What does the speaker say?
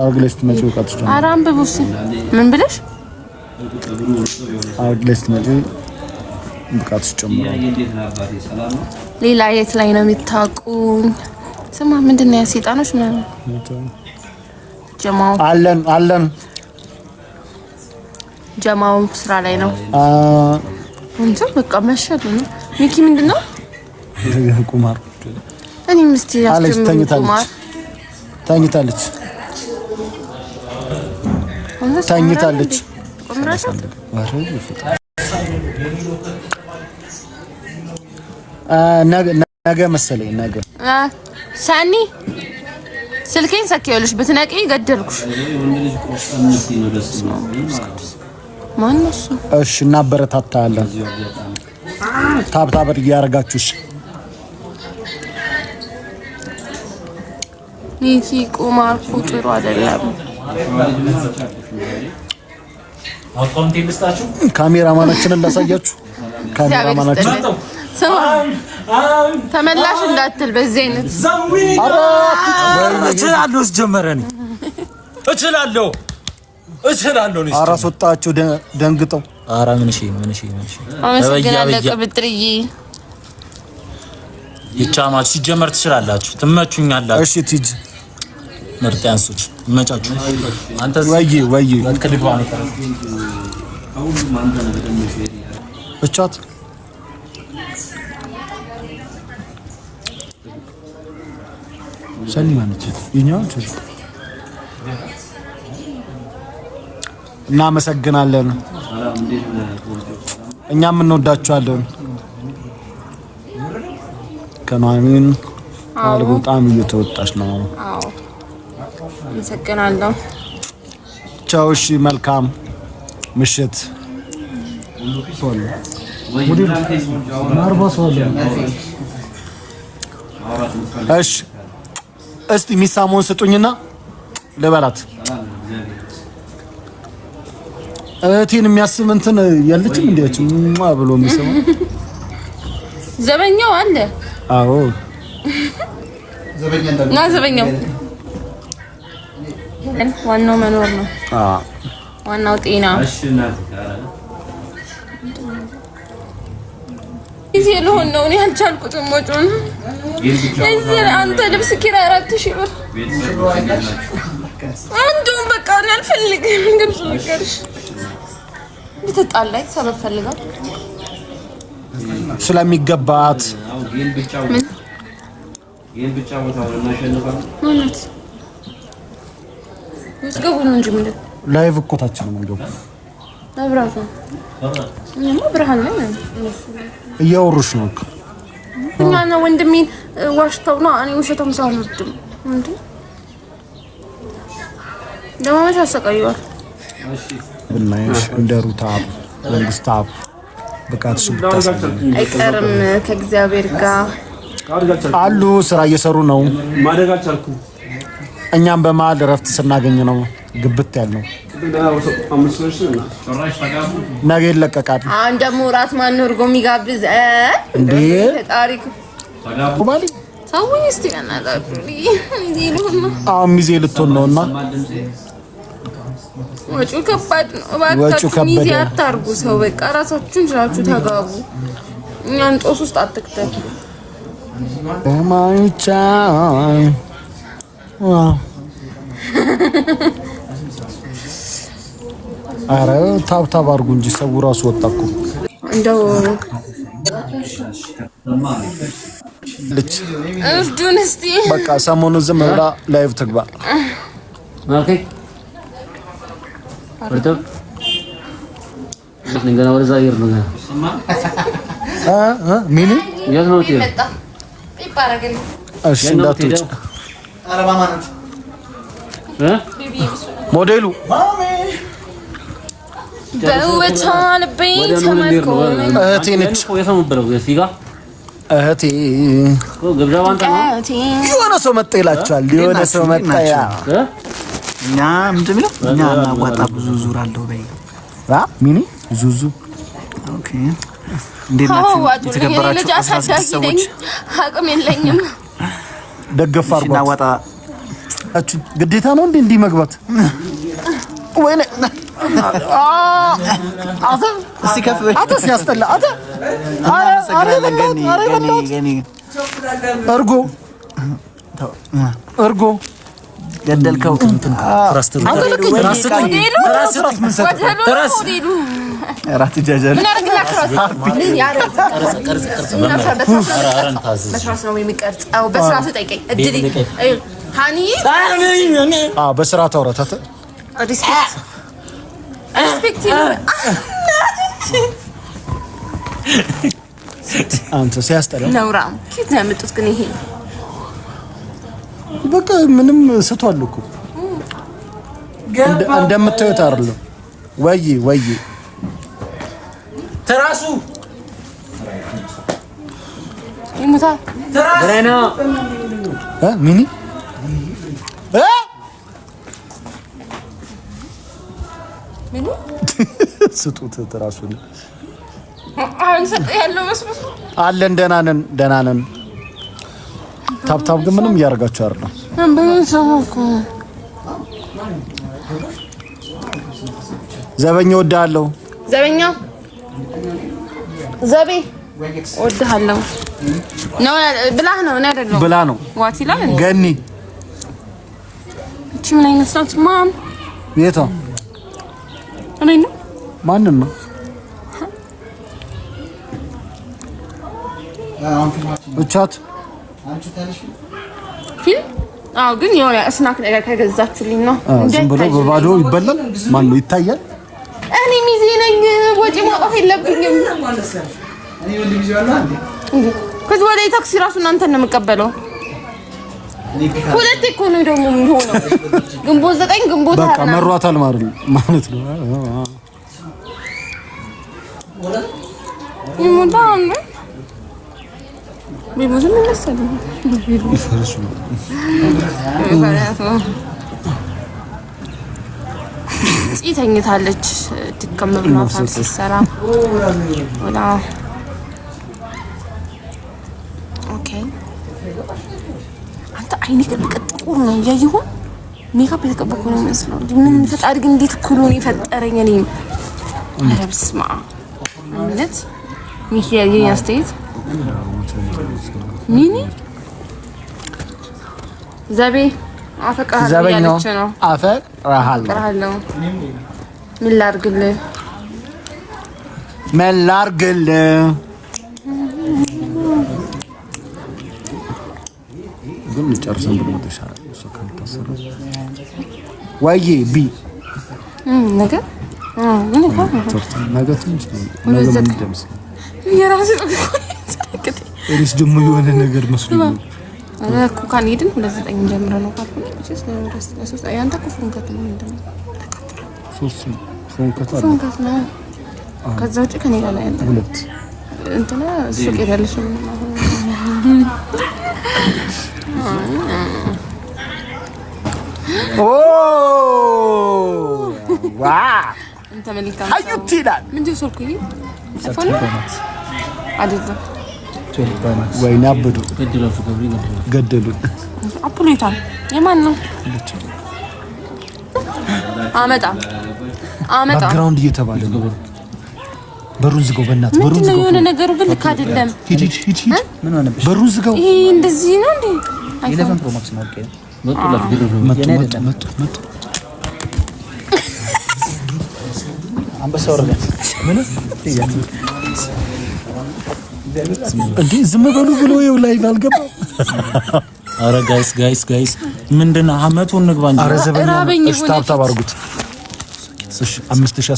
አግለስት መጪው ቃጥሽ አራም በቡሲ ምን ብለሽ አግለስት መጪው ቃጥሽ ጨምሮ ሌላ የት ላይ ነው የሚታቁኝ? ስማ ምንድነው ያ ሰይጣኖች ምናምን ጀማው አለን ጀማው ስራ ላይ ነው እንጂ በቃ መሸጥ ነው። ሚኪ ምንድነው ቁማር እኔ ምስቲ ያስተምሩ ቁማር ተኝታለች ነገ መሰለኝ ነገ ሳኒ ስልኬን ሰከየልሽ ብትነቂ ገደልኩሽ። ማነው እሱ? እሺ እናበረታታለን። ታብታብ እያደረጋችሁሽ ሚኪ ቁማር ቁጥሩ አይደለም። አካውንት ይልስታችሁ ካሜራማናችንን ላሳያችሁ። ካሜራማናችን ተመላሽ እንዳትል በዚህ አይነት እችላለሁ ጀመረኝ እችላለሁ አራስወጣቸው ደንግጠው አራ ምን እሺ አመሰግናለሁ ቅብጥርዬ ይቻማል ሲጀመር ትችላላችሁ ትመቹኛላችሁ እሺ ትጅ ምርጥ ያንሱች መጫችሁ አንተ ወይ ከልግባ ነው አሁን ማንተ ነገር ነው እቻት ሰኒ ማነች ይኛው እናመሰግናለን። እኛም እንወዳችኋለን። ከማሚን በጣም እየተወጣች ነው። አዎ እንሰግናለሁ። ቻው። እሺ መልካም ምሽት። እሺ እስቲ ሚሳሞን ስጡኝና ለበላት እህቴን የሚያስብ እንትን ያለችም እንዴት ብሎ የሚሰማ ዘበኛው አለ። አዎ ዘበኛው ዋናው መኖር ነው። ዋናው ጤና። እዚህ ለሆነ ነው እኔ አልቻልኩትም ወጪውን። እዚህ አንተ ልብስ ኪራይ 4000 ብር አንዱን በቃ እኔ አልፈልግም። ግልጽ ነገርሽ ልትጣላይ ሰበብ ፈልጋ ስለሚገባት ይሄን ብቻ ወጣው እናሸንፋለን ማለት እስገቡ ነው እንጂ ምን ላይቭ እኮ ታችን ነው መንገቡ አብራታ እኛማ ብርሃን ላይ ነን እያወሩሽ ነው እኮ እኛና ወንድሜን ዋሽተው ነው እኔ ውሸታም ሰው አልወድም እንዴ ለማመሻ አሰቃየዋል ብናይሽ እንደሩታ መንግስታብ በቃትሽ ብታስብ አይቀርም ከእግዚአብሔር ጋር አሉ ስራ እየሰሩ ነው ማደጋቻልኩ እኛም በመሀል እረፍት ስናገኝ ነው ግብት ያልነው ነገ ይለቀቃል። አሁን ደግሞ ራት ማን ነው እርጎ የሚጋብዝ እንዴ ታሪክ ተጋቡ ባሊ ታውኝ እስቲ ያናዳብሪ አሁን ሚዜ ልትሆን ነውና ወጪው ከባድ ነው። እባካችሁ ሚዜ አታርጉ። ሰው በቃ ራሳችሁን ችላችሁ ተጋቡ። እኛን ጦስ ውስጥ አትክተቱ። ማይቻይ አረ ታብታብ አድርጉ እንጂ ሰው ራሱ ወጣኩ እንደው ልጅ እፍዱን እስቲ በቃ ሰሞኑን ዝም ብላ ላይቭ ትግባ። ኦኬ ወርቶ እንደገና ወደዛ ይር ነው ሚኒ ያዝነው መጣ ይባረጋል። እሺ እንዳትወጪ አረባ ማለት ሞዴሉ በውታል ቤት ተመኮነ እህቴ ነች የሰሙበለው እዚህ ጋር እህቴ ግብዣው አንተ ነው የሆነ ሰው መጣ ይላችኋል። የሆነ ሰው መጣ ያ እኛ ምንድን ነው እኛ እናዋጣ ብዙ ዙር አለው በይ ሚኒ ዙዙ ኦኬ እንዴት ናችሁ የተከበራችሁ 16 ሰዎች አቅም የለኝም ደገፍ አርጓት እናዋጣ ግዴታ ነው እንዴ መግባት? ወይኔ አታ ሲያስጠላ አታ እርጎ ገደልከው እንትን ራት ጃጃል ምን ያረጋግጥ በስራሱ ጠይቀኝ እድል ሃኒ በስራ ተወራታተ ሪስፔክት አንተ ሲያስጠላ ነውራ ኪት ነው የምጥት ግን ይሄ በቃ ምንም ስቷል እኮ እንደምታዩት አይደለም ወይ ተራሱ ይሙታ ብሬና ሚኒ ሚኒ ስጡት ተራሱ አንተ ያለው መስመር አለን ደህና ነን ታብታብ ግን ምንም እያደረጋችሁ አይደለም አንበሰውኩ ዘበኛ ወዳለው ዘበኛ ዘቤ ወዳለው ነው ብላህ ነው አይደለም ብላ ነው ዋት ይላል ገኒ እቺ ምን አይነት ናት ማም የቷ እኔ ነው ማንን ነው ብቻት ፊልም አው ግን የሆነ ስናክ ነገር ከገዛችሁልኝ ነው ዝም ብሎ በባዶ ይበላል ማን ነው ይታያል እኔ ሚዜ ነኝ ወጪ ማውጣት የለብኝም እኔ ወንድ ቢዚ ያለው አንዴ ከዚህ ወደ ታክሲ ራሱ እናንተ ነው የምቀበለው ሁለት እኮ ነው ደግሞ የሚሆነው ግንቦት 9 ግንቦት 20 በቃ መሯታል ማለት ነው ይሙዳን ቢሞዝም ይመስላል ይፈርሱ ይተኝታለች ድከም ብሏታል ሲሰራ ወላ ኦኬ አንተ አይኔ ጥቁር ነው ያየሁ ሜካፕ የተቀባኩ ነው መስለው ምን ፈጣሪ ግን እንዴት ኩሉ ነው የፈጠረኝ እኔ አረብስማ ማለት ሚኪያዬ ያስተይት ሚኒ ዘቤ አፈቃሪ ያለች ነው አፈቅራለሁ ምን ላድርግልህ ግን ጨርሰን ብሎ ተሻለ እሱ ካልተሰራ ወይ ቢ ነገር ምን ነገር ትንሽ ነው ደምስ የራስ እሪስ ደሞ የሆነ ነገር መስሎኝ እኮ ካን ሄድን 29 ጀምረ ነው ካልኩኝ እሺ ስለዚህ ያንተ ኮፍሩንከት ነው እንደምን ሶስት ፎንከት ነው ከዛ ውጪ ከኔ ጋር ላይ ያንተ ሁለት እንትና ሱቅ ሄዳለሽ ኦ ዋ እንተ መልካም አዩት ይላል ምንድነው ሱልኩኝ አፈነ አይደለም ወይና አበዱ ገደሉ አፕሎይታል የማን ነው አመጣ ባክግራውንድ እየተባለ ነው በሩን ዝጋው በእናት በሩን ዝጋው የሆነ ነገሩ ግን ልክ አይደለም ሂድ ምን ሆነ በሩን ዝጋው ይሄ እንደዚህ ነው እንዴ 11 ፕሮ ማክስ ነው ኦኬ መጡ አንበሳ ወረደ ምን እንዴ ዝም በሉ ብሎ ይው ላይቭ አልገባ አረ ጋይስ ምንድነው አመቱን ንግባ እንጂ አረ ዘበኛ ታብታብ አድርጉት እሺ 5000